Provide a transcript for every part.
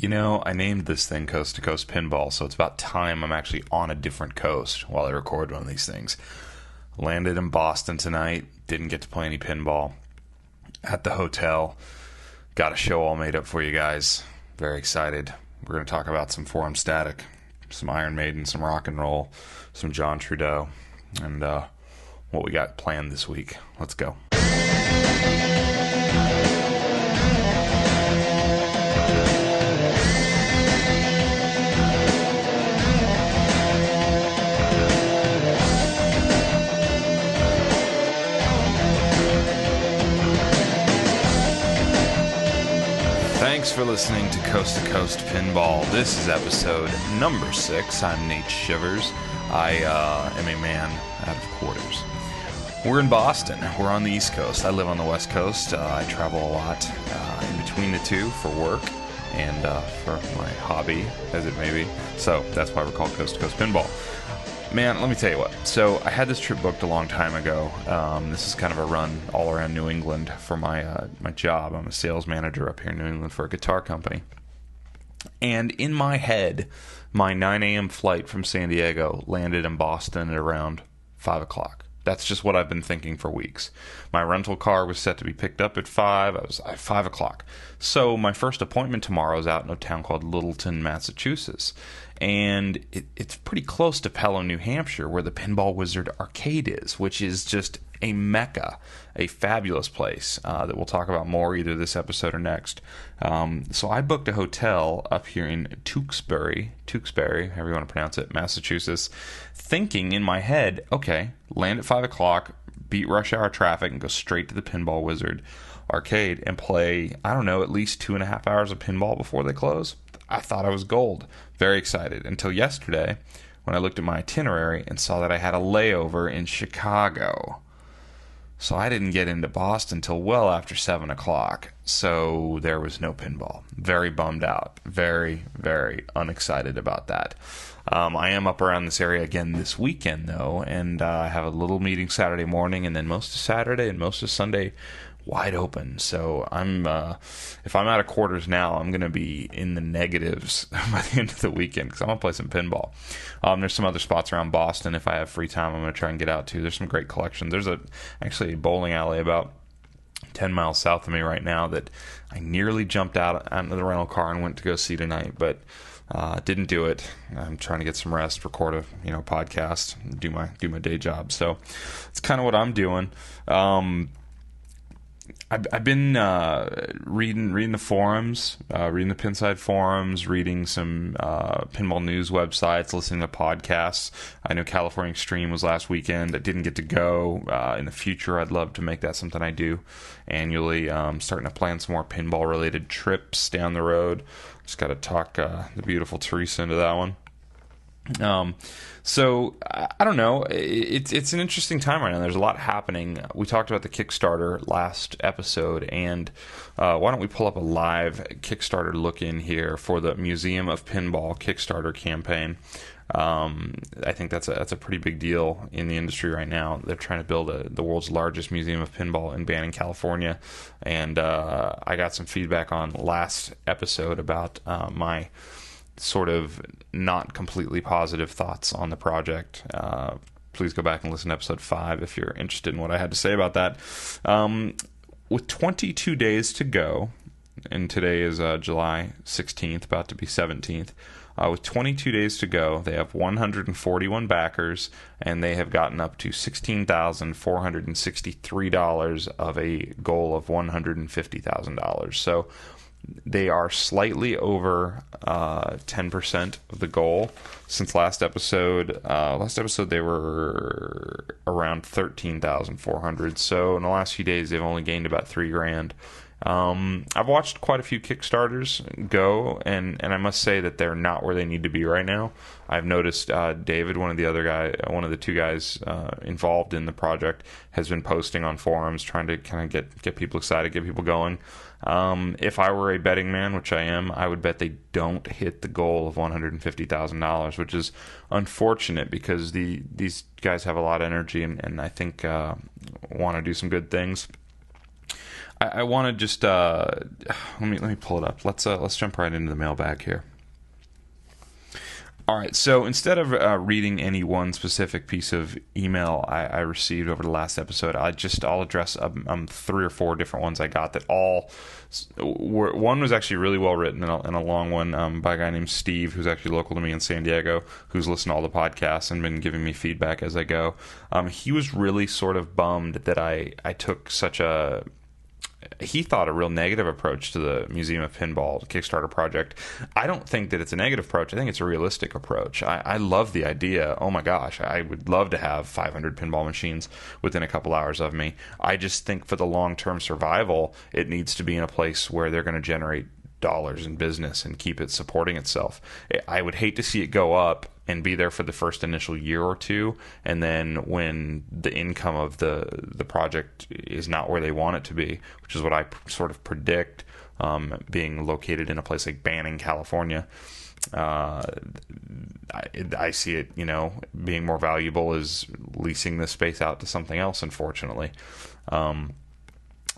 I named this thing Coast2Coast Pinball, so it's about time I'm actually on a different coast while I record one of these things. Landed in Boston tonight, didn't get to play any pinball. At the hotel, got a show all made up for you guys. Very excited. We're going to talk about some Forum Static, some Iron Maiden, some rock and roll, some John Trudeau, and what we got planned this week. Let's go. Thanks for listening to Coast2Coast Pinball. This is episode number 6. I'm Nate Shivers. I am a man out of quarters. We're in Boston. We're on the East Coast. I live on the West Coast. I travel a lot in between the two for work and for my hobby, as it may be. So that's why we're called Coast2Coast Pinball. Man, let me tell you what. So I had this trip booked a long time ago. This is kind of a run all around New England for my job. I'm a sales manager up here in New England for a guitar company. And in my head, my 9 a.m. flight from San Diego landed in Boston at around 5 o'clock. That's just what I've been thinking for weeks. My rental car was set to be picked up at 5. I was at 5 o'clock. So my first appointment tomorrow is out in a town called Littleton, Massachusetts. And it's pretty close to Pelham, New Hampshire, where the Pinball Wizard Arcade is, which is just a mecca, a fabulous place that we'll talk about more either this episode or next. So I booked a hotel up here in Tewksbury, however you want to pronounce it, Massachusetts, thinking in my head, okay, land at 5 o'clock, beat rush hour traffic, and go straight to the Pinball Wizard Arcade and play, I don't know, at least 2.5 hours of pinball before they close. I thought I was gold. Very excited. Until yesterday, when I looked at my itinerary and saw that I had a layover in Chicago. So I didn't get into Boston till well after 7 o'clock. So there was no pinball. Very bummed out. Very, very unexcited about that. I am up around this area again this weekend, though, and I have a little meeting Saturday morning, and then most of Saturday and most of Sunday wide open. So if I'm out of quarters now, I'm going to be in the negatives by the end of the weekend because I'm going to play some pinball. There's some other spots around Boston. If I have free time, I'm going to try and get out to. There's some great collections. There's actually a bowling alley about 10 miles south of me right now that I nearly jumped out of the rental car and went to go see tonight, but didn't do it. I'm trying to get some rest, record a podcast, do my day job. So it's kind of what I'm doing. I've been reading the forums, reading the Pinside forums, reading some pinball news websites, listening to podcasts. I know California Extreme was last weekend. I didn't get to go. In the future, I'd love to make that something I do annually. Starting to plan some more pinball-related trips down the road. Just got to talk the beautiful Teresa into that one. So I don't know. It's an interesting time right now. There's a lot happening. We talked about the Kickstarter last episode, and why don't we pull up a live Kickstarter look in here for the Museum of Pinball Kickstarter campaign. I think that's a pretty big deal in the industry right now. They're trying to build the world's largest museum of pinball in Banning, California, and I got some feedback on last episode about my sort of not completely positive thoughts on the project. Please go back and listen to episode 5 if you're interested in what I had to say about that. With 22 days to go, and today is July 16th, about to be 17th, with 22 days to go, they have 141 backers, and they have gotten up to $16,463 of a goal of $150,000. So they are slightly over 10% of the goal. Since last episode they were around 13,400. So in the last few days, they've only gained about $3,000. I've watched quite a few Kickstarters go, and I must say that they're not where they need to be right now. I've noticed David, one of the two guys involved in the project, has been posting on forums trying to kind of get people excited, get people going. If I were a betting man, which I am, I would bet they don't hit the goal of $150,000, which is unfortunate because these guys have a lot of energy and I think want to do some good things. I want to just let me pull it up. Let's jump right into the mailbag here. All right, so instead of reading any one specific piece of email I received over the last episode, I'll address 3 or 4 different ones I got that all were. One was actually really well written and a long one by a guy named Steve, who's actually local to me in San Diego, who's listened to all the podcasts and been giving me feedback as I go. He was really sort of bummed that I took such a... He thought a real negative approach to the Museum of Pinball Kickstarter project. I don't think that it's a negative approach. I think it's a realistic approach. I love the idea. Oh my gosh, I would love to have 500 pinball machines within a couple hours of me. I just think for the long-term survival, it needs to be in a place where they're going to generate dollars in business and keep it supporting itself. I would hate to see it go up and be there for the first initial year or two, and then when the income of the project is not where they want it to be, which is what I sort of predict, being located in a place like Banning, California, I see it, being more valuable as leasing this space out to something else, unfortunately.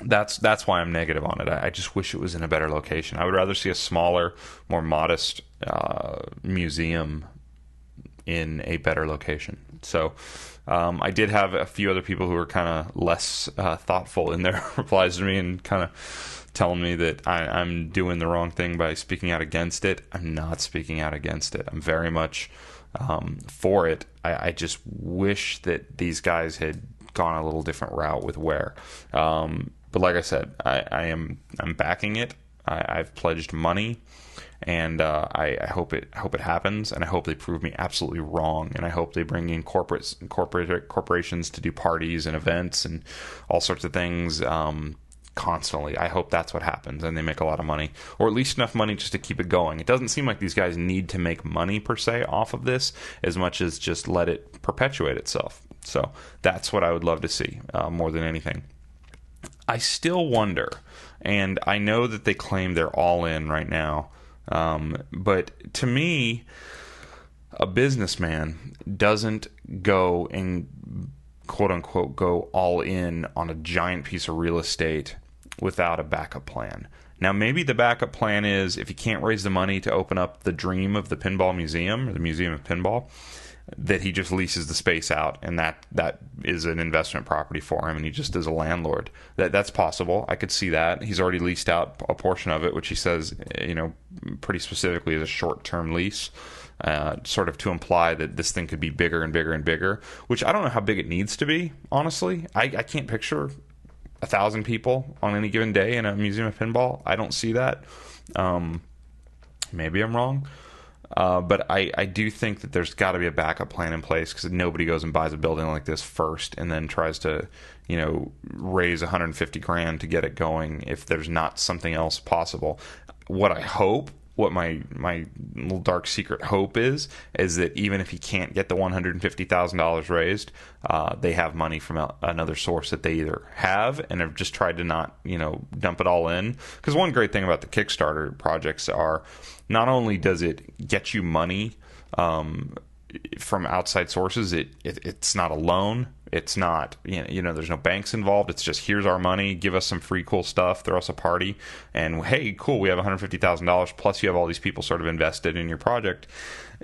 That's why I'm negative on it. I just wish it was in a better location. I would rather see a smaller, more modest museum in a better location. So I did have a few other people who were kind of less thoughtful in their replies to me and kind of telling me that I'm doing the wrong thing by speaking out against it. I'm not speaking out against it. I'm very much for it. I just wish that these guys had gone a little different route with where. But like I said, I'm backing it. I've pledged money. And I hope it happens, and I hope they prove me absolutely wrong, and I hope they bring in corporations to do parties and events and all sorts of things constantly. I hope that's what happens, and they make a lot of money, or at least enough money just to keep it going. It doesn't seem like these guys need to make money per se off of this, as much as just let it perpetuate itself. So that's what I would love to see more than anything. I still wonder, and I know that they claim they're all in right now. But to me, a businessman doesn't go and quote unquote go all in on a giant piece of real estate without a backup plan. Now, maybe the backup plan is if he can't raise the money to open up the dream of the Pinball Museum or the Museum of Pinball, that he just leases the space out, and that is an investment property for him, and he just is a landlord. That's possible. I could see that. He's already leased out a portion of it, which he says, pretty specifically is a short-term lease, sort of to imply that this thing could be bigger and bigger and bigger, which I don't know how big it needs to be, honestly. I can't picture 1,000 people on any given day in a Museum of Pinball. I don't see that. Maybe I'm wrong. But I do think that there's got to be a backup plan in place, because nobody goes and buys a building like this first and then tries to, raise $150,000 to get it going if there's not something else possible. What I hope, what my little dark secret hope is that even if he can't get the $150,000 raised, they have money from another source that they either have and have just tried to not, dump it all in. Because one great thing about the Kickstarter projects are, not only does it get you money from outside sources, it's not a loan. It's not, there's no banks involved. It's just, here's our money, give us some free cool stuff, throw us a party, and hey, cool, we have $150,000, plus you have all these people sort of invested in your project.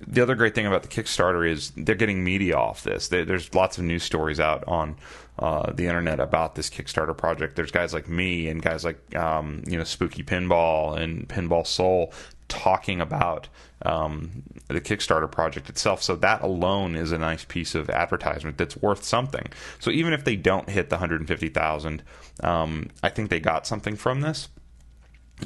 The other great thing about the Kickstarter is they're getting media off this. There's lots of news stories out on the internet about this Kickstarter project. There's guys like me and guys like, Spooky Pinball and Pinball Soul talking about the Kickstarter project itself. So that alone is a nice piece of advertisement that's worth something. So even if they don't hit the $150,000, I think they got something from this.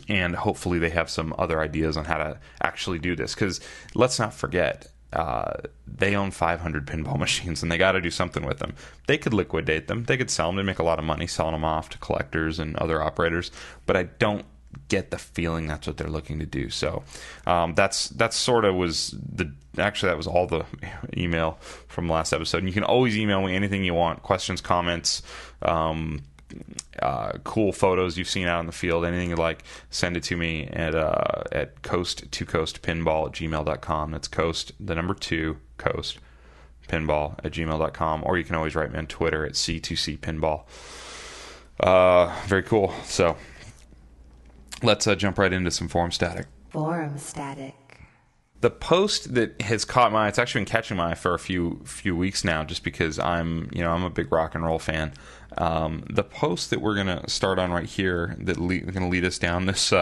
And hopefully they have some other ideas on how to actually do this. Because let's not forget, they own 500 pinball machines, and they got to do something with them. They could liquidate them. They could sell them. They make a lot of money selling them off to collectors and other operators. But I don't get the feeling that's what they're looking to do. So that's sort of was that was all the email from last episode. And you can always email me anything you want, questions, comments, cool photos you've seen out in the field, anything you like, send it to me at Coast2Coast Pinball at gmail.com. That's Coast, the number 2, Coast Pinball at gmail.com. Or you can always write me on Twitter at C2C Pinball. Very cool. So let's jump right into some forum static. Forum static. The post that has caught my eye, it's actually been catching my eye for a few weeks now, just because I'm a big rock and roll fan. The post that we're gonna start on right here, that gonna lead us down this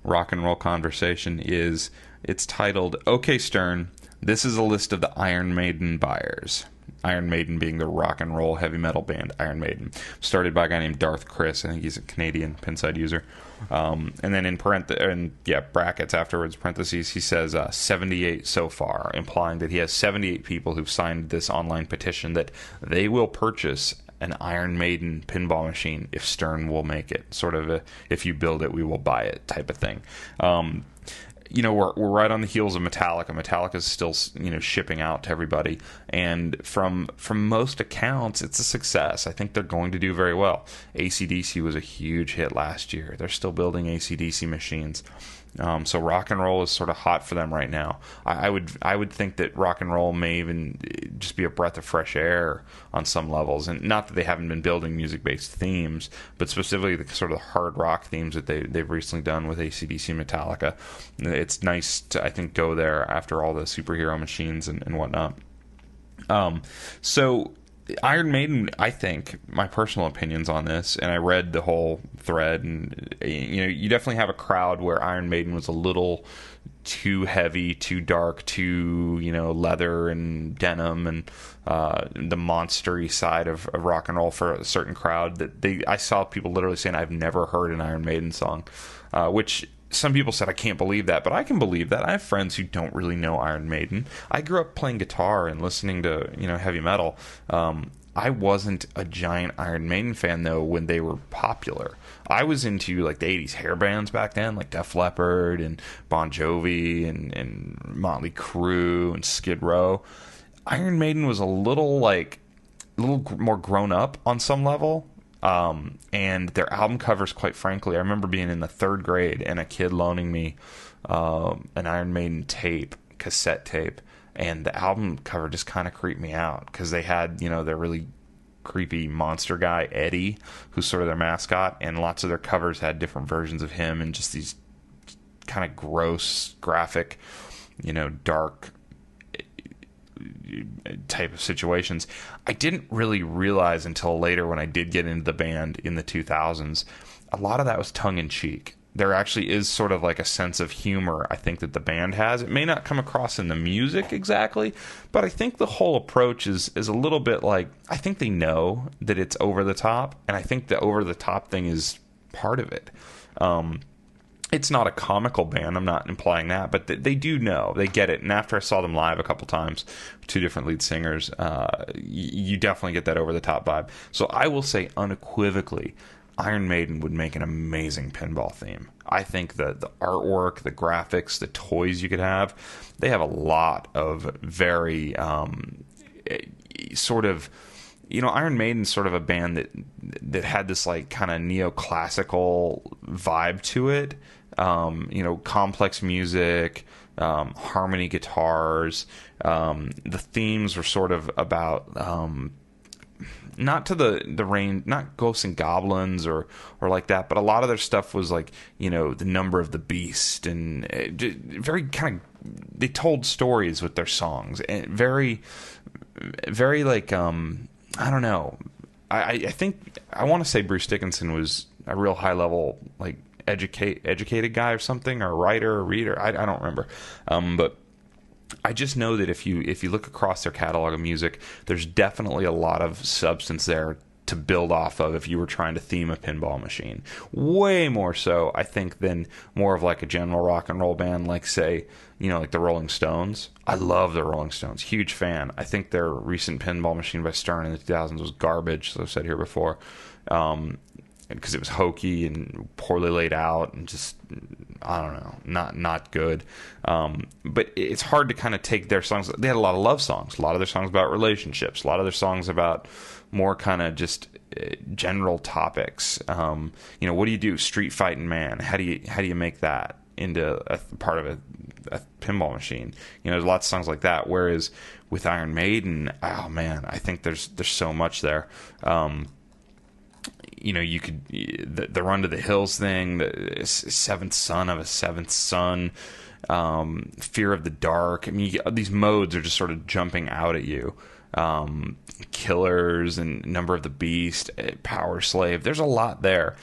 rock and roll conversation, it's titled "Okay Stern, this is a list of the Iron Maiden buyers." Iron Maiden being the rock and roll heavy metal band Iron Maiden, started by a guy named Darth Chris. I think he's a Canadian Pinside user. And then in brackets afterwards, parentheses, he says 78 so far, implying that he has 78 people who've signed this online petition that they will purchase an Iron Maiden pinball machine if Stern will make it. Sort of a, if you build it, we will buy it type of thing. We're right on the heels of Metallica. Metallica's still, shipping out to everybody, and from most accounts, it's a success. I think they're going to do very well. AC/DC was a huge hit last year. They're still building AC/DC machines. So rock and roll is sort of hot for them right now. I would think that rock and roll may even just be a breath of fresh air on some levels, and not that they haven't been building music-based themes, but specifically the sort of hard rock themes that they've recently done with AC/DC, Metallica. It's nice to, I think, go there after all the superhero machines and whatnot. So Iron Maiden, I think, my personal opinions on this, and I read the whole thread, and you definitely have a crowd where Iron Maiden was a little too heavy, too dark, too leather and denim and the monstery side of rock and roll for a certain crowd. That I saw people literally saying, "I've never heard an Iron Maiden song," which some people said, "I can't believe that," but I can believe that. I have friends who don't really know Iron Maiden. I grew up playing guitar and listening to heavy metal. I wasn't a giant Iron Maiden fan though when they were popular. I was into like the 80s hair bands back then, like Def Leppard and Bon Jovi and Motley Crue and Skid Row. Iron Maiden was a little more grown up on some level. And their album covers, quite frankly, I remember being in the 3rd grade and a kid loaning me an Iron Maiden cassette tape, and the album cover just kind of creeped me out because they had their really creepy monster guy Eddie, who's sort of their mascot, and lots of their covers had different versions of him and just these kind of gross, graphic, dark type of situations. I didn't really realize until later, when I did get into the band in the 2000s, a lot of that was tongue-in-cheek. There actually is sort of like a sense of humor, I think, that the band has. It may not come across in the music exactly, but I think the whole approach is a little bit like, I think they know that it's over the top, and I think the over the top thing is part of it. It's not a comical band, I'm not implying that, but they do know, they get it. And after I saw them live a couple times, 2 different lead singers, you definitely get that over the top vibe. So I will say unequivocally, Iron Maiden would make an amazing pinball theme. I think the artwork, the graphics, the toys you could have, they have a lot of very sort of, Iron Maiden's sort of a band that had this like kind of neoclassical vibe to it. Complex music, harmony guitars. The themes were sort of about not to the range, not ghosts and goblins or like that, but a lot of their stuff was like the number of the beast, and very kind of, they told stories with their songs, and very very like I don't know. I think I want to say Bruce Dickinson was a real high level like educated guy or something, or a writer or reader. I don't remember, but I just know that if you look across their catalog of music, there's definitely a lot of substance there to build off of if you were trying to theme a pinball machine. Way more so, I think, than more of like a general rock and roll band, like say, like the Rolling Stones. I love the Rolling Stones, huge fan. I think their recent pinball machine by Stern in the 2000s was garbage, as I've said here before, because it was hokey and poorly laid out and just, I don't know, not good. But it's hard to kind of take their songs. They had a lot of love songs, a lot of their songs about relationships, a lot of their songs about more kind of just general topics. What do you do? Street fighting man. How do you make that into a part of a pinball machine? There's lots of songs like that. Whereas with Iron Maiden, oh man, I think there's so much there. you could the Run to the Hills thing, the Seventh Son of a Seventh Son, Fear of the Dark. I mean, these modes are just sort of jumping out at you. Killers and Number of the Beast, Power Slave. There's a lot there.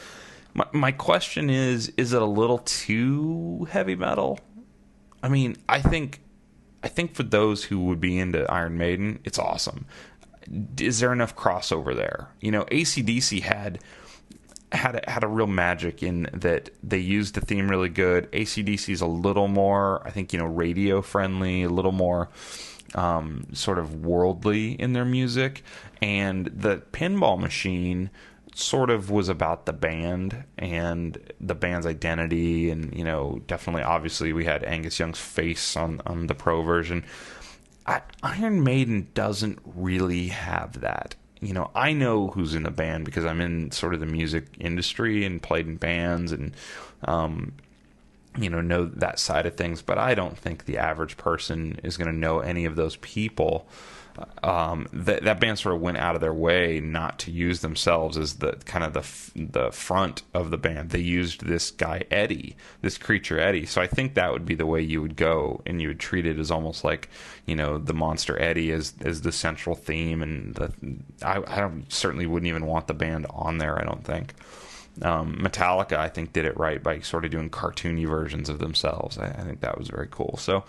My question is it a little too heavy metal? I mean, I think for those who would be into Iron Maiden, it's awesome. Is there enough crossover there? AC/DC had a real magic in that they used the theme really good. AC/DC is a little more, I think, radio friendly, a little more sort of worldly in their music. And the Pinball Machine sort of was about the band and the band's identity, and definitely, obviously, we had Angus Young's face on the pro version. Iron Maiden doesn't really have that. I know who's in the band because I'm in sort of the music industry and played in bands and know that side of things, but I don't think the average person is going to know any of those people. That band sort of went out of their way not to use themselves as the kind of the front of the band. They used this guy Eddie, this creature Eddie. So I think that would be the way you would go, and you would treat it as almost like the monster Eddie as the central theme. And I certainly wouldn't even want the band on there. I don't think. Metallica, I think, did it right by sort of doing cartoony versions of themselves. I think that was very cool. So.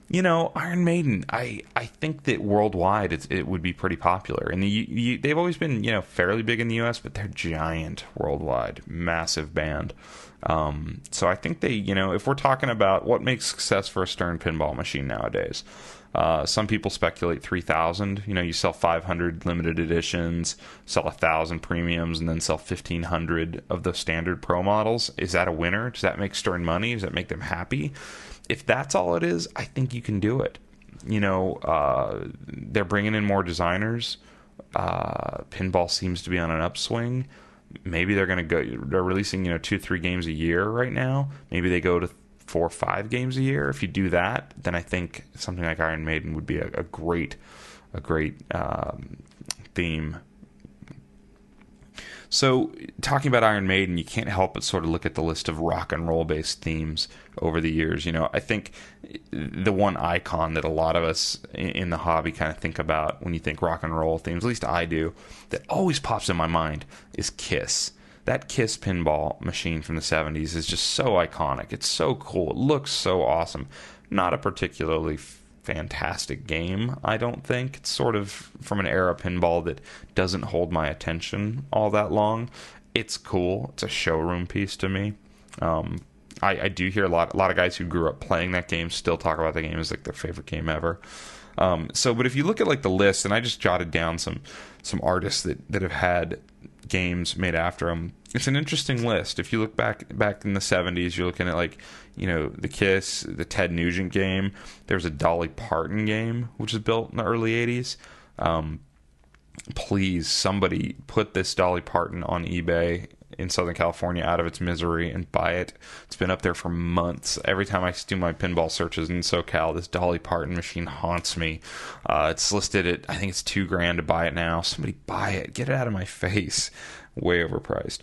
Iron Maiden, I think that worldwide it would be pretty popular. And they've always been, fairly big in the U.S., but they're giant worldwide, massive band. So I think they, if we're talking about what makes success for a Stern pinball machine nowadays, some people speculate 3,000. You sell 500 limited editions, sell 1,000 premiums, and then sell 1,500 of the standard pro models. Is that a winner? Does that make Stern money? Does that make them happy? If that's all it is, I think you can do it. They're bringing in more designers. Pinball seems to be on an upswing. Maybe they're going to go. They're releasing 2-3 games a year right now. Maybe they go to 4 or 5 games a year. If you do that, then I think something like Iron Maiden would be a great theme. So, talking about Iron Maiden, you can't help but sort of look at the list of rock and roll based themes over the years. I think the one icon that a lot of us in the hobby kind of think about when you think rock and roll themes, at least I do, that always pops in my mind is Kiss. That Kiss pinball machine from the 70s is just so iconic. It's so cool. It looks so awesome. Not a particularly fantastic game, I don't think. It's sort of from an era pinball that doesn't hold my attention all that long. It's cool. It's a showroom piece to me. I do hear a lot of guys who grew up playing that game still talk about the game as like their favorite game ever. But if you look at like the list, and I just jotted down some artists that have had games made after them. It's an interesting list. If you look back in the 70s, you're looking at like, the Kiss, the Ted Nugent game. There's a Dolly Parton game, which was built in the early 80s. Please, somebody put this Dolly Parton on eBay in Southern California out of its misery and buy it. It's been up there for months. Every time I do my pinball searches in SoCal, this Dolly Parton machine haunts me. It's listed at, I think it's $2,000 to buy it now. Somebody buy it. Get it out of my face. Way overpriced.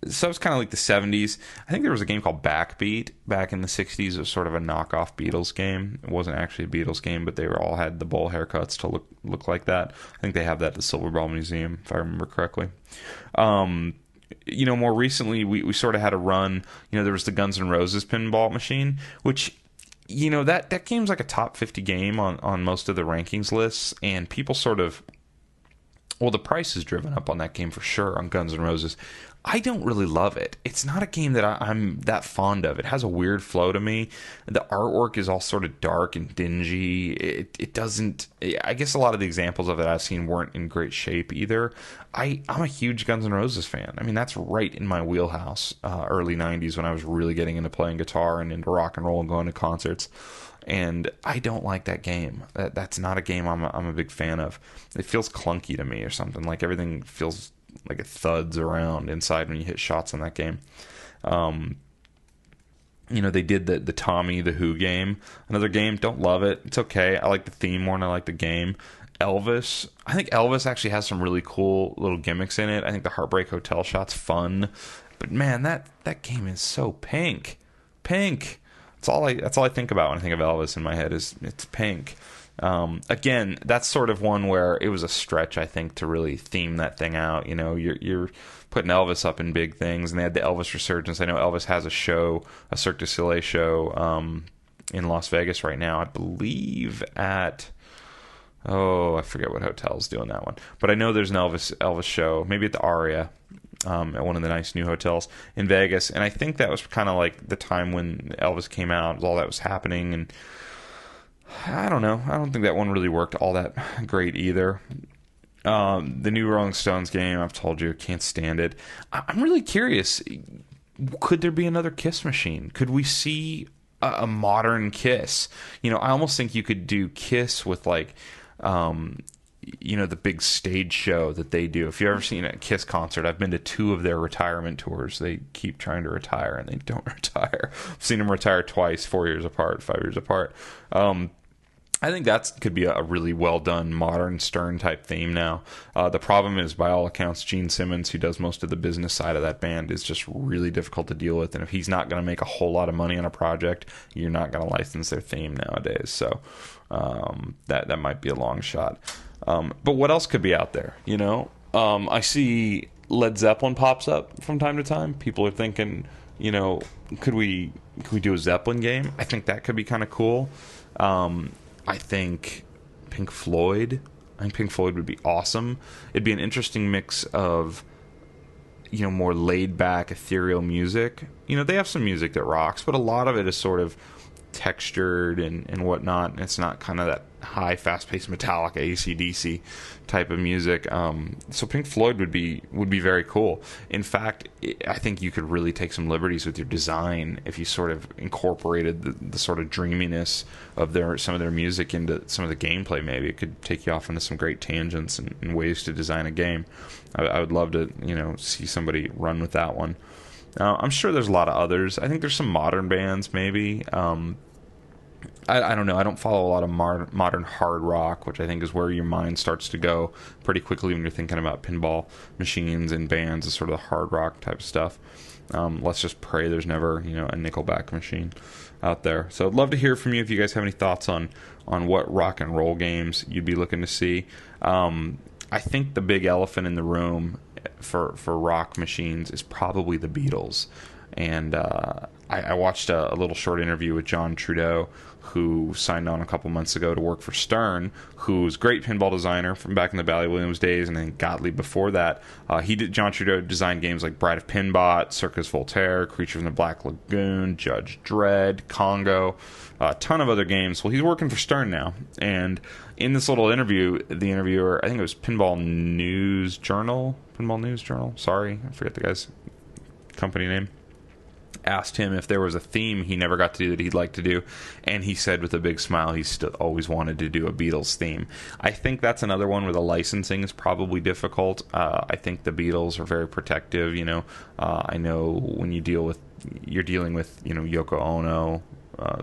So it's kind of like the 70s. I think there was a game called Backbeat back in the 60s. It was sort of a knockoff Beatles game. It wasn't actually a Beatles game, but they all had the bowl haircuts to look like that. I think they have that at the Silver Ball Museum, if I remember correctly. More recently, we sort of had a run. There was the Guns N' Roses pinball machine, which, that game's like a top 50 game on most of the rankings lists, and people sort of... Well, the price is driven up on that game for sure on Guns N' Roses. I don't really love it. It's not a game that I'm that fond of. It has a weird flow to me. The artwork is all sort of dark and dingy. It doesn't... I guess a lot of the examples of it I've seen weren't in great shape either. I'm a huge Guns N' Roses fan. I mean, that's right in my wheelhouse. Early 90s when I was really getting into playing guitar and into rock and roll and going to concerts. And I don't like that game. That's not a game I'm a big fan of. It feels clunky to me or something. Like everything feels like it thuds around inside when you hit shots in that game. They did the Tommy the Who game. Another game, don't love it. It's okay. I like the theme more than I like the game. Elvis. I think Elvis actually has some really cool little gimmicks in it. I think the Heartbreak Hotel shot's fun, but man, that game is so pink. That's all I think about when I think of Elvis in my head is it's pink. Again, that's sort of one where it was a stretch, I think, to really theme that thing out. You know, you're putting Elvis up in big things, and they had the Elvis Resurgence. I know Elvis has a show, a Cirque du Soleil show, in Las Vegas right now, I believe at, I forget what hotel's doing that one, but I know there's an Elvis show, maybe at the Aria, at one of the nice new hotels in Vegas, and I think that was kind of like the time when Elvis came out, all that was happening, and I don't know, I don't think that one really worked all that great either. The new Rolling Stones game, I've told you, can't stand it. I'm really curious, could there be another Kiss machine? Could we see a modern Kiss? You know, I almost think you could do Kiss with like, you know, the big stage show that they do. If you've ever seen a Kiss concert, I've been to 2 of their retirement tours. They keep trying to retire and they don't retire. I've seen them retire twice, 4 years apart, 5 years apart. I think that could be a really well done modern Stern type theme now. The problem is, by all accounts, Gene Simmons, who does most of the business side of that band, is just really difficult to deal with. And if he's not going to make a whole lot of money on a project, you're not going to license their theme nowadays. So that might be a long shot. But what else could be out there? You know, I see Led Zeppelin pops up from time to time. People are thinking, you know, could we do a Zeppelin game? I think that could be kind of cool. I think Pink Floyd would be awesome. It'd be an interesting mix of, you know, more laid back, ethereal music. You know, they have some music that rocks, but a lot of it is sort of textured and whatnot. And it's not kind of that high, fast-paced Metallica, AC/DC type of music. So Pink Floyd would be very cool. In fact, I think you could really take some liberties with your design if you sort of incorporated the sort of dreaminess of some of their music into some of the gameplay. Maybe it could take you off into some great tangents and ways to design a game. I would love to, you know, see somebody run with that one. I'm sure there's a lot of others. I think there's some modern bands, maybe. I don't know. I don't follow a lot of modern hard rock, which I think is where your mind starts to go pretty quickly when you're thinking about pinball machines and bands and sort of the hard rock type of stuff. Let's just pray there's never, you know, a Nickelback machine out there. So I'd love to hear from you if you guys have any thoughts on what rock and roll games you'd be looking to see. I think the big elephant in the room for rock machines is probably the Beatles. And I watched a little short interview with John Trudeau, who signed on a couple months ago to work for Stern, who's a great pinball designer from back in the Bally Williams days, and then Gottlieb before that. John Trudeau designed games like Bride of Pinbot, Circus Voltaire, Creature from the Black Lagoon, Judge Dredd, Congo, a ton of other games. Well, he's working for Stern now, and in this little interview, the interviewer, I think it was Pinball News Journal, sorry, I forget the guy's company name, asked him if there was a theme he never got to do that he'd like to do, and he said with a big smile he still always wanted to do a Beatles theme. I think that's another one where the licensing is probably difficult. I think the Beatles are very protective, you know. I know when you're dealing with, you know, Yoko Ono,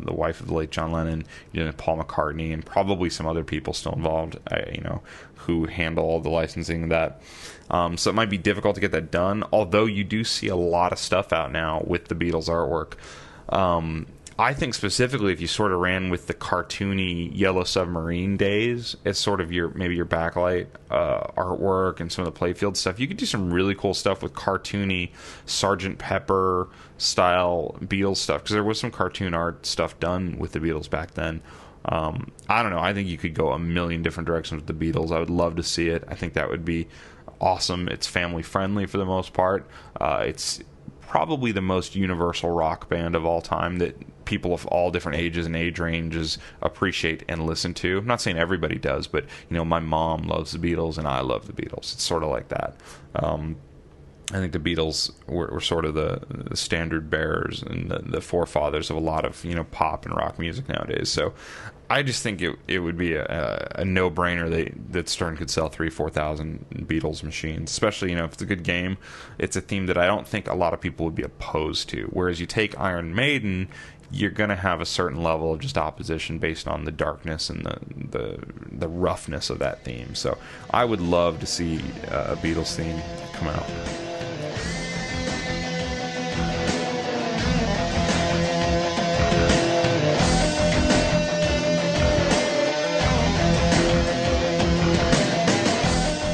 the wife of the late John Lennon, you know, Paul McCartney, and probably some other people still involved, you know, who handle all the licensing of that. So it might be difficult to get that done, although you do see a lot of stuff out now with the Beatles artwork. I think specifically if you sort of ran with the cartoony Yellow Submarine days as sort of your backlight artwork and some of the playfield stuff, you could do some really cool stuff with cartoony Sgt. Pepper style Beatles stuff, because there was some cartoon art stuff done with the Beatles back then. I don't know. I think you could go a million different directions with the Beatles. I would love to see it. I think that would be awesome. It's family friendly for the most part. It's probably the most universal rock band of all time that people of all different ages and age ranges appreciate and listen to. I'm not saying everybody does, but, you know, my mom loves the Beatles and I love the Beatles. It's sort of like that. I think the Beatles were sort of the standard bearers and the forefathers of a lot of, you know, pop and rock music nowadays. So I just think it would be a no-brainer that Stern could sell 3,000-4,000 Beatles machines, especially, you know, if it's a good game. It's a theme that I don't think a lot of people would be opposed to. Whereas you take Iron Maiden, you're going to have a certain level of just opposition based on the darkness and the roughness of that theme. So I would love to see a Beatles theme come out.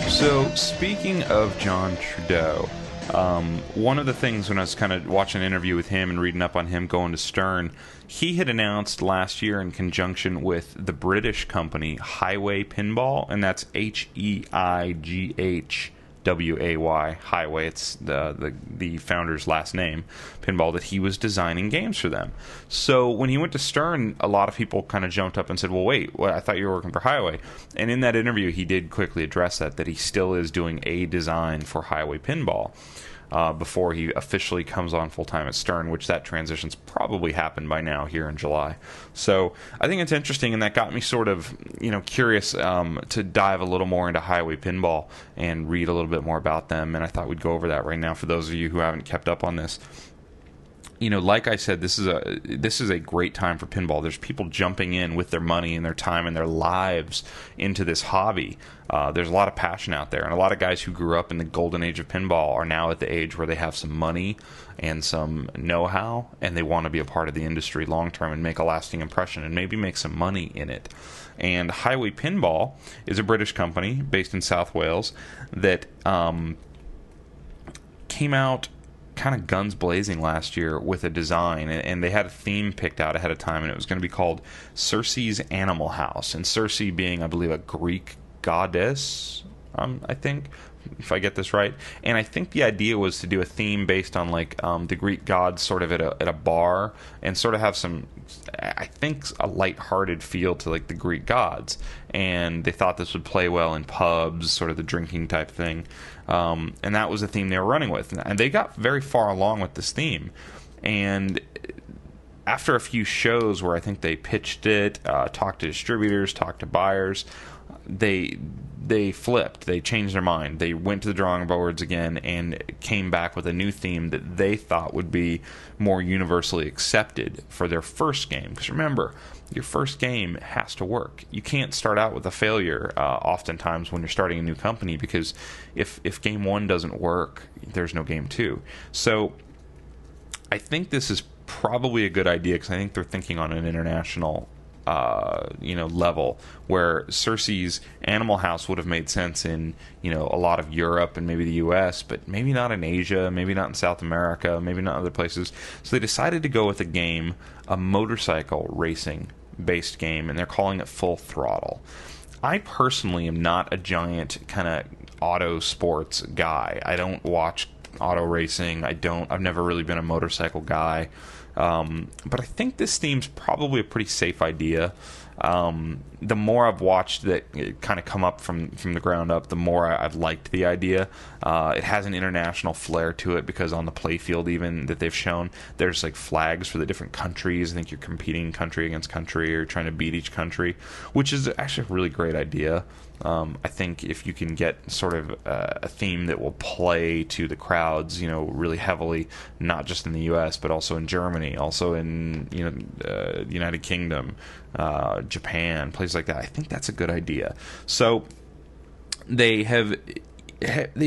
So, speaking of John Trudeau, one of the things when I was kind of watching an interview with him and reading up on him going to Stern, he had announced last year in conjunction with the British company Highway Pinball, and that's Heighway, Highway, it's the founder's last name, Pinball, that he was designing games for them. So when he went to Stern, a lot of people kind of jumped up and said, well, wait, I thought you were working for Highway. And in that interview, he did quickly address that he still is doing a design for Highway Pinball before he officially comes on full-time at Stern, which that transition's probably happened by now here in July. So I think it's interesting, and that got me sort of curious to dive a little more into Highway Pinball and read a little bit more about them, and I thought we'd go over that right now for those of you who haven't kept up on this. Like I said, this is a great time for pinball. There's people jumping in with their money and their time and their lives into this hobby. There's a lot of passion out there, and a lot of guys who grew up in the golden age of pinball are now at the age where they have some money and some know-how, and they want to be a part of the industry long-term and make a lasting impression and maybe make some money in it. And Highway Pinball is a British company based in South Wales that came out kind of guns blazing last year with a design, and they had a theme picked out ahead of time, and it was going to be called Circe's Animal House, and Circe being, I believe, a Greek goddess, I think, if I get this right. And I think the idea was to do a theme based on the Greek gods sort of at a bar, and sort of have some, I think, a lighthearted feel to the Greek gods. And they thought this would play well in pubs, sort of the drinking type thing. And that was the theme they were running with. And they got very far along with this theme. And after a few shows where I think they pitched it, talked to distributors, talked to buyers, they flipped. They changed their mind. They went to the drawing boards again and came back with a new theme that they thought would be more universally accepted for their first game. Because remember, your first game has to work. You can't start out with a failure oftentimes when you're starting a new company, because if game one doesn't work, there's no game two. So I think this is probably a good idea, because I think they're thinking on an international level, where Circe's Animal House would have made sense in a lot of Europe and maybe the US, but maybe not in Asia, maybe not in South America, maybe not other places. So they decided to go with a motorcycle racing based game, and they're calling it Full Throttle. I personally am not a giant kind of auto sports guy. I don't watch auto racing. I've never really been a motorcycle guy. But I think this theme's probably a pretty safe idea. The more I've watched that kind of come up from the ground up, the more I've liked the idea. It has an international flair to it, because on the playfield even that they've shown, there's flags for the different countries. I think you're competing country against country, or trying to beat each country, which is actually a really great idea. I think if you can get sort of a theme that will play to the crowds, really heavily, not just in the U.S., but also in Germany, also in the United Kingdom, Japan, places like that, I think that's a good idea. So they've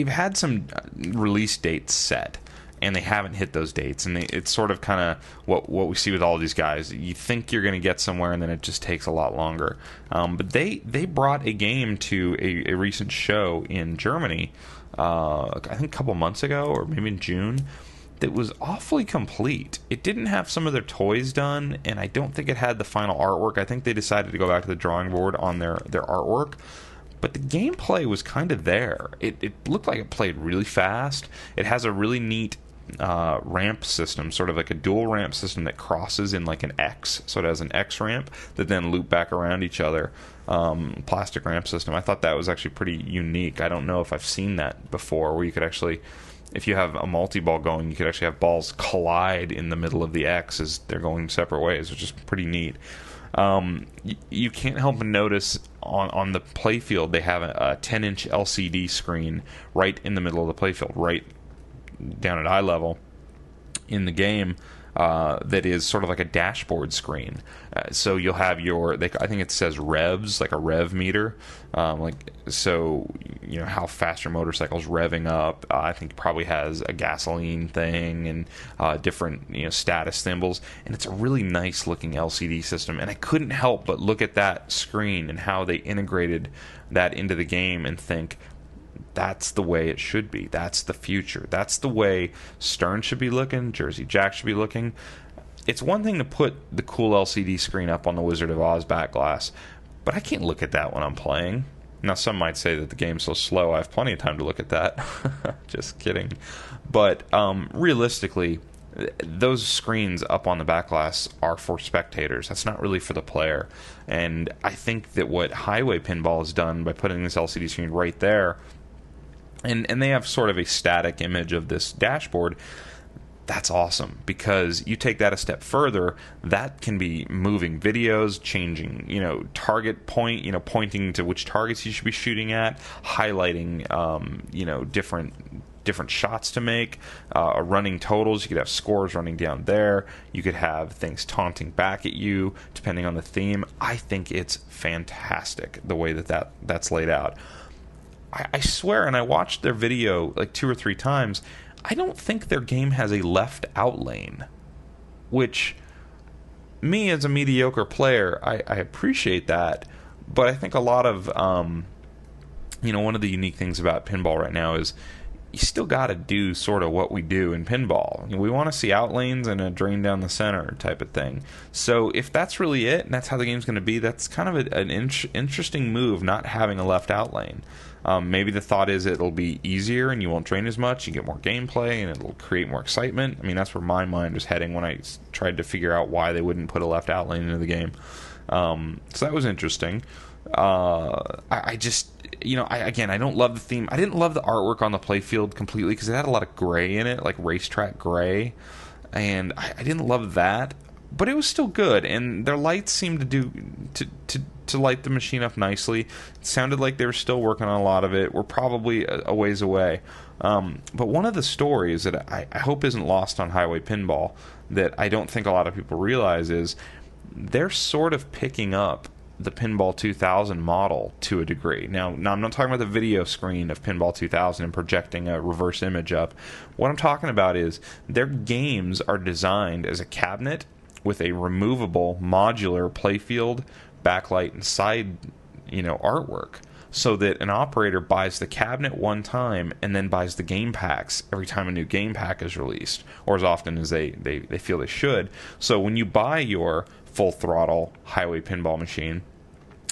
had some release dates set, and they haven't hit those dates, and it's sort of kind of what we see with all these guys. You think you're going to get somewhere, and then it just takes a lot longer. But they brought a game to a recent show in Germany, I think a couple months ago, or maybe in June, that was awfully complete. It didn't have some of their toys done, and I don't think it had the final artwork. I think they decided to go back to the drawing board on their artwork. But the gameplay was kind of there. It looked like it played really fast. It has a really neat ramp system, sort of like a dual ramp system that crosses in an X. So it has an X ramp that then loop back around each other. Plastic ramp system. I thought that was actually pretty unique. I don't know if I've seen that before, where you could actually, if you have a multi-ball going, you could actually have balls collide in the middle of the X as they're going separate ways, which is pretty neat. You can't help but notice on the playfield they have a 10-inch LCD screen right in the middle of the playfield, right down at eye level in the game. that is sort of like a dashboard screen. So you'll have I think it says revs, like a rev meter, so you know how fast your motorcycle's revving up. I think it probably has a gasoline thing and different status symbols, and it's a really nice looking LCD system. And I couldn't help but look at that screen and how they integrated that into the game and think, that's the way it should be. That's the future. That's the way Stern should be looking, Jersey Jack should be looking. It's one thing to put the cool LCD screen up on the Wizard of Oz back glass, but I can't look at that when I'm playing. Now, some might say that the game's so slow, I have plenty of time to look at that. Just kidding. But realistically, those screens up on the back glass are for spectators. That's not really for the player. And I think that what Highway Pinball has done by putting this LCD screen right there, and they have sort of a static image of this dashboard, that's awesome, because you take that a step further, that can be moving videos, changing, target point, pointing to which targets you should be shooting at, highlighting, different shots to make, running totals. You could have scores running down there. You could have things taunting back at you, depending on the theme. I think it's fantastic the way that's laid out. I swear, and I watched their video like 2 or 3 times, I don't think their game has a left out lane, which, me as a mediocre player, I appreciate that, but I think a lot of, one of the unique things about pinball right now is you still got to do sort of what we do in pinball. We want to see out lanes and a drain down the center type of thing. So if that's really it, and that's how the game's going to be, that's kind of an interesting move, not having a left out lane. Maybe the thought is it'll be easier and you won't drain as much, you get more gameplay, and it'll create more excitement. I mean, that's where my mind was heading when I tried to figure out why they wouldn't put a left out lane into the game. So that was interesting. I just, I don't love the theme. I didn't love the artwork on the playfield completely because it had a lot of gray in it, like racetrack gray, and I didn't love that. But it was still good, and their lights seemed to light the machine up nicely. It sounded like they were still working on a lot of it. We're probably a ways away. But one of the stories that I hope isn't lost on Highway Pinball, that I don't think a lot of people realize, is they're sort of picking up the Pinball 2000 model to a degree. Now I'm not talking about the video screen of Pinball 2000 and projecting a reverse image up. What I'm talking about is their games are designed as a cabinet with a removable modular playfield, backlight, and side artwork, so that an operator buys the cabinet one time and then buys the game packs every time a new game pack is released, or as often as they feel they should. So when you buy your full throttle Highway Pinball machine,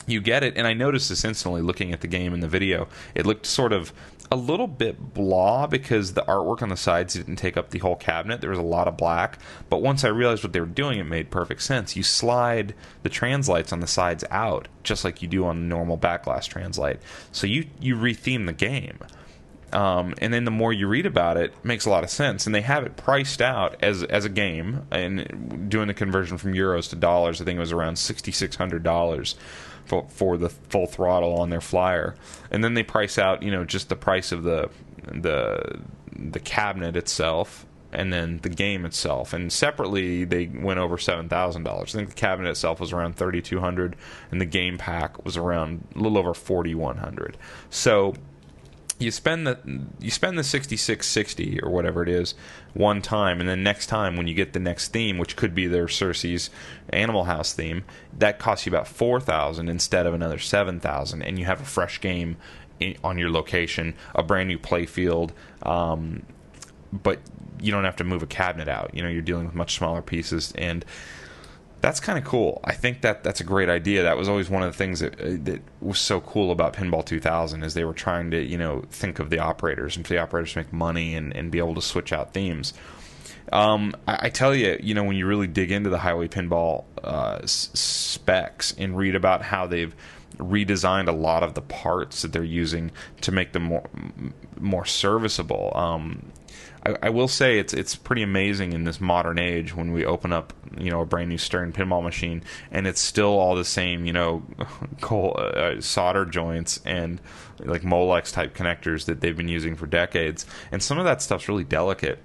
you get it, and I noticed this instantly looking at the game in the video. It looked sort of a little bit blah because the artwork on the sides didn't take up the whole cabinet. There was a lot of black, but once I realized what they were doing, it made perfect sense. You slide the translights on the sides out, just like you do on the normal backglass translight. So you retheme the game. And then the more you read about it, it makes a lot of sense. And they have it priced out as a game, and doing the conversion from euros to dollars, I think it was around $6,600 for the full throttle on their flyer. And then they price out, just the price of the cabinet itself, and then the game itself. And separately, they went over $7,000. I think the cabinet itself was around $3,200, and the game pack was around a little over $4,100. So you spend the $66.60 or whatever it is one time, and then next time when you get the next theme, which could be their Cersei's Animal House theme, that costs you about $4,000 instead of another $7,000, and you have a fresh game on your location, a brand new playfield, but you don't have to move a cabinet out. You're dealing with much smaller pieces, and that's kind of cool. I think that's a great idea. That was always one of the things that was so cool about Pinball 2000, is they were trying to think of the operators, and for the operators to make money and be able to switch out themes. I tell you, when you really dig into the Highway Pinball specs and read about how they've redesigned a lot of the parts that they're using to make them more serviceable. I will say it's pretty amazing in this modern age when we open up a brand new Stern pinball machine, and it's still all the same solder joints and like Molex type connectors that they've been using for decades, and some of that stuff's really delicate.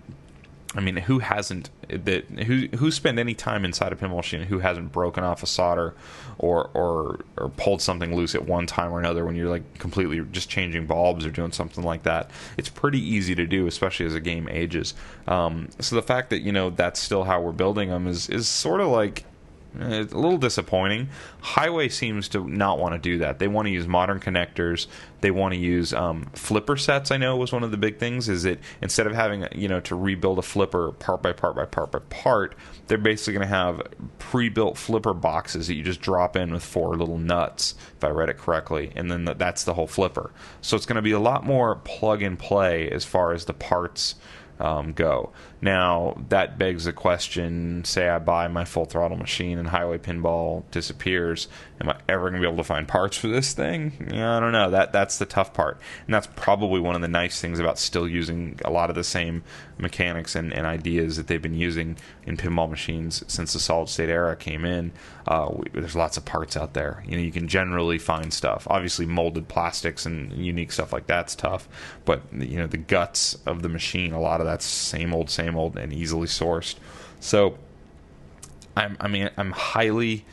I mean, who hasn't who spent any time inside a pinball machine who hasn't broken off a solder or pulled something loose at one time or another when you're like completely just changing bulbs or doing something like that? It's pretty easy to do, especially as a game ages. So the fact that that's still how we're building them is sort of like, it's a little disappointing. Highway seems to not want to do that. They want to use modern connectors. They want to use flipper sets. I know was one of the big things, is that instead of having to rebuild a flipper part by part by part by part, they're basically going to have pre-built flipper boxes that you just drop in with 4 little nuts, if I read it correctly, and then that's the whole flipper. So it's going to be a lot more plug and play as far as the parts go. Now, that begs the question, say I buy my full throttle machine and Highway Pinball disappears, am I ever going to be able to find parts for this thing? I don't know. That's the tough part. And that's probably one of the nice things about still using a lot of the same mechanics and ideas that they've been using in pinball machines since the solid state era came in. There's lots of parts out there. You can generally find stuff. Obviously, molded plastics and unique stuff like that's tough. But, the guts of the machine, a lot of that's same old, and easily sourced. So I'm highly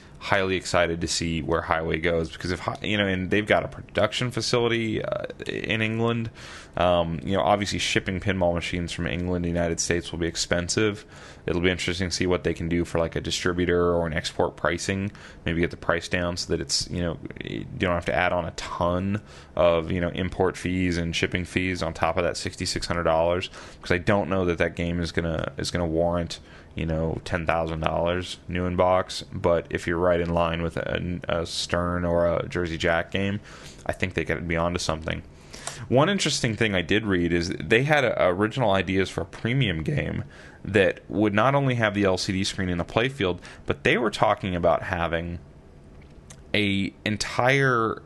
excited to see where Highway goes, because and they've got a production facility in England. Obviously shipping pinball machines from England to the United States will be expensive. It'll be interesting to see what they can do for like a distributor or an export pricing. Maybe get the price down so that it's you don't have to add on a ton of import fees and shipping fees on top of that $6,600, because I don't know that game is gonna warrant $10,000 new in box. But if you're right in line with a Stern or a Jersey Jack game, I think they could be onto something. One interesting thing I did read is they had original ideas for a premium game that would not only have the LCD screen in the playfield, but they were talking about having a entire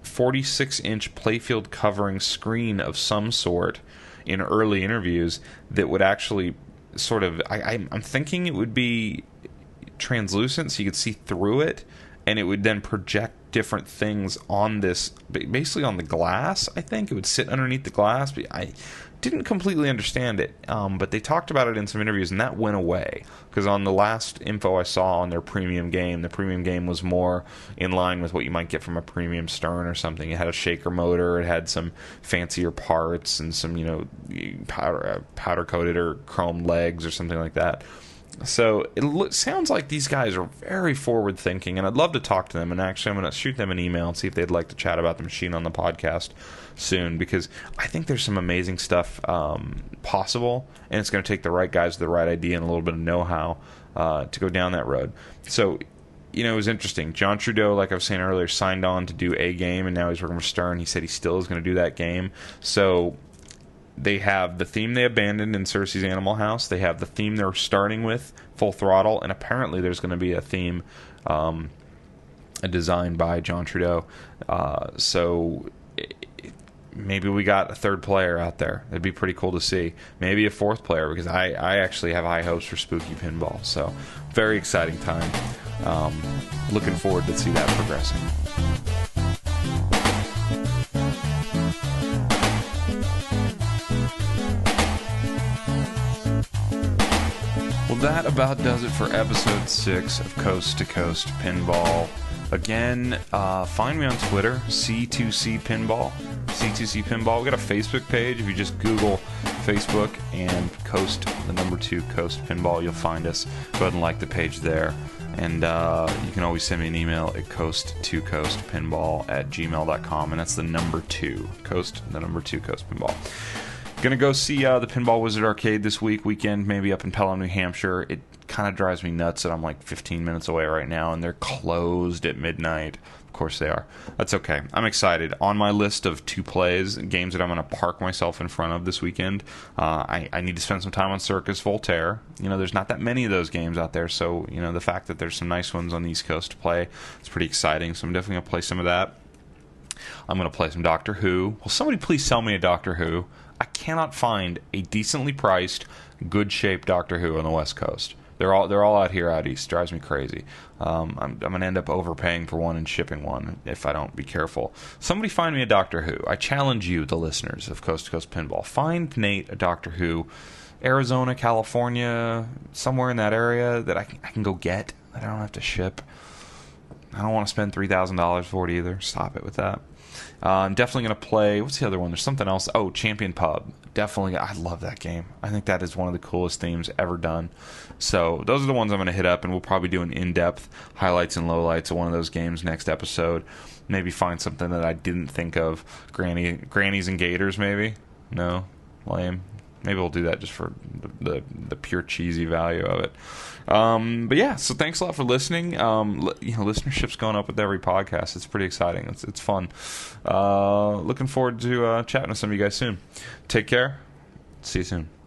46-inch playfield covering screen of some sort in early interviews that would actually sort of, I'm thinking it would be translucent so you could see through it, and it would then project different things on this, basically on the glass. I think it would sit underneath the glass, but I didn't completely understand it. But they talked about it in some interviews, and that went away, because on the last info I saw on their premium game, the premium game was more in line with what you might get from a premium Stern or something. It had a shaker motor, it had some fancier parts, and some powder coated or chrome legs or something like that. So it sounds like these guys are very forward thinking, and I'd love to talk to them. And actually, I'm going to shoot them an email and see if they'd like to chat about the machine on the podcast soon, because I think there's some amazing stuff possible, and it's going to take the right guys with the right idea and a little bit of know-how to go down that road. So it was interesting. John Trudeau, like I was saying earlier, signed on to do a game, and now he's working for Stern. He said he still is going to do that game. So they have the theme they abandoned in Cersei's Animal House. They have the theme they're starting with, Full Throttle, and apparently there's going to be a theme designed by John Trudeau. So maybe we got a third player out there. It'd be pretty cool to see. Maybe a fourth player, because I actually have high hopes for Spooky Pinball. So very exciting time. Looking forward to see that progressing. That about does it for episode 6 of Coast to Coast Pinball. Again, find me on Twitter, C2C Pinball. C2C Pinball. We got a Facebook page. If you just Google Facebook and Coast, the number 2 Coast Pinball, you'll find us. Go ahead and like the page there. And you can always send me an email at coast2coastpinball@gmail.com. And that's the number 2. Coast, the number 2 Coast Pinball. Gonna go see the Pinball Wizard Arcade this weekend, maybe up in Pelham, New Hampshire. It kind of drives me nuts that I'm like 15 minutes away right now, and they're closed at midnight. Of course they are. That's okay. I'm excited. On my list of 2 plays, games that I'm going to park myself in front of this weekend, I need to spend some time on Circus Voltaire. There's not that many of those games out there, so the fact that there's some nice ones on the East Coast to play, it's pretty exciting. So I'm definitely going to play some of that. I'm going to play some Doctor Who. Will somebody please sell me a Doctor Who? I cannot find a decently priced, good shaped Doctor Who on the West Coast. They're all out here out east. Drives me crazy. I'm going to end up overpaying for one and shipping one if I don't be careful. Somebody find me a Doctor Who. I challenge you, the listeners of Coast to Coast Pinball. Find Nate a Doctor Who Arizona, California, somewhere in that area that I can go get, that I don't have to ship. I don't want to spend $3,000 for it either. Stop it with that. I'm definitely going to play... What's the other one? There's something else. Oh, Champion Pub. Definitely. I love that game. I think that is one of the coolest themes ever done. So those are the ones I'm going to hit up, and we'll probably do an in-depth highlights and lowlights of one of those games next episode. Maybe find something that I didn't think of. Grannies and Gators, maybe? No? Lame. Maybe we'll do that just for the pure cheesy value of it. But yeah, so thanks a lot for listening. Listenership's going up with every podcast. It's pretty exciting. It's fun. Looking forward to chatting with some of you guys soon. Take care. See you soon.